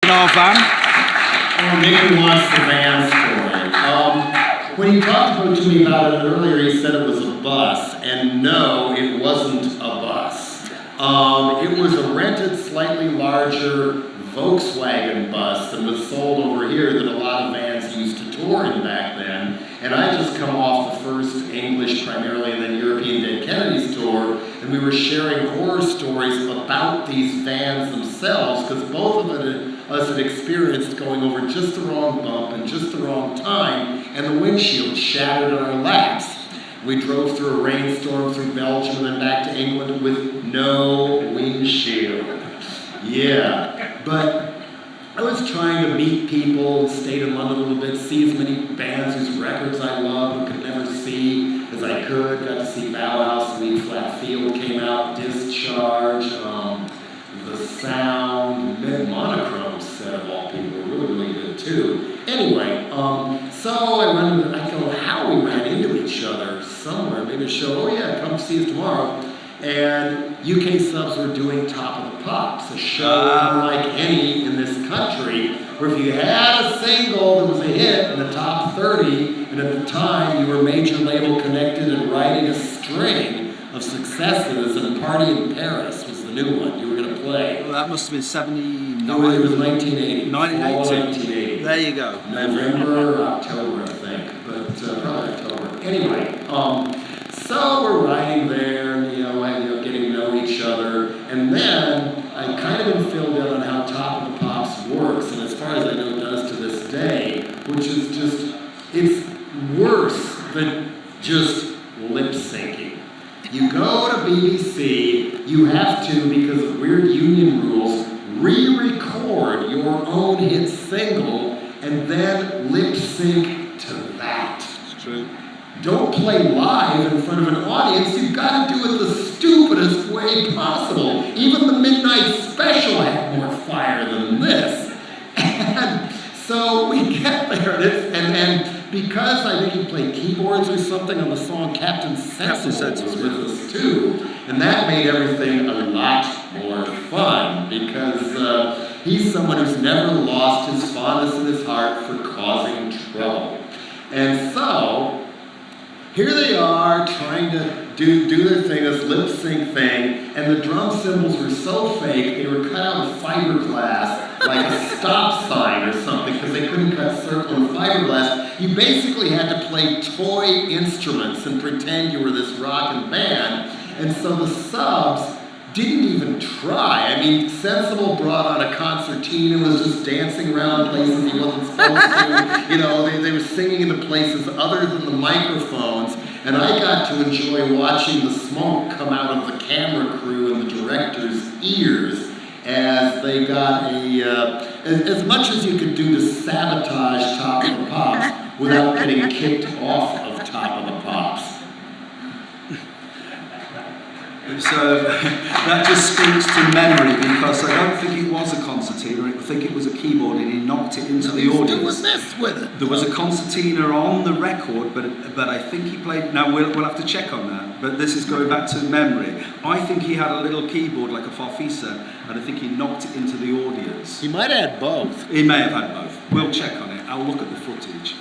in our van. Oh, Nicky wants the van story. When he talked to me about it earlier, he said it was a bus, and no, it wasn't a bus. It was a rented, slightly larger Volkswagen bus that was sold over here that a lot of vans used to tour in back then. And I just come off the first English primarily and then European Dead Kennedys tour, and we were sharing horror stories about these vans themselves, because both of us had experienced going over just the wrong bump and just the wrong time, and the windshield shattered on our laps. We drove through a rainstorm through Belgium and then back to England with no windshield. Yeah, but I was trying to meet people, stayed in London a little bit, see as many bands whose records I love but could never see as I could. Got to see Bauhaus, Lead Flat Field came out, Discharge, The Sound, Monochrome set of all people were really, really good too. Anyway, so I don't know how we ran into each other somewhere, maybe a show, oh yeah, come see us tomorrow. And UK Subs were doing Top of the Pops, a show unlike any in this country, where if you had a single that was a hit in the top 30, and at the time you were major label connected and riding a string of successes, and Party in Paris was the new one you were going to play. Well, that must have been 79. No, it was 1980. 1980. There you go. November or October, I think, but probably October. Anyway, so we're riding there, getting to know each other, and then I kind of been filled in on how Top of the Pops works, and as far as I know, does to this day, which is just, it's worse than just lip syncing. You go to BBC, you have to, because of weird union rules, re-record your own hit single, and then lip sync to that. It's true. Don't play live in front of an audience, you've got to do it the stupidest way possible. Even the Midnight Special had more fire than this. And so we get there, and because I think he played keyboards or something on the song Captain Sensible was with us too, and that made everything a lot more fun, because he's someone who's never lost his fondness in his heart for causing trouble. And so, here they are trying to do their thing, this lip sync thing, and the drum cymbals were so fake, they were cut out of fiberglass, like a stop sign or something, because they couldn't cut circle in fiberglass. You basically had to play toy instruments and pretend you were this rockin' band, and so the Subs didn't even try. I mean, Sensible brought on a concertina, was just dancing around places he wasn't supposed to. They were singing into places other than the microphones, and I got to enjoy watching the smoke come out of the camera crew and the director's ears as they got as much as you could do to sabotage Top of the Pops without getting kicked off of Top of the Pops. So that just speaks to memory, because I don't think it was a concertina, I think it was a keyboard, and he knocked it into the audience. There was a concertina on the record, but I think he played, now we'll have to check on that, but this is going back to memory. I think he had a little keyboard like a farfisa, and I think he knocked it into the audience. He might have had both. He may have had both. We'll check on it. I'll look at the footage.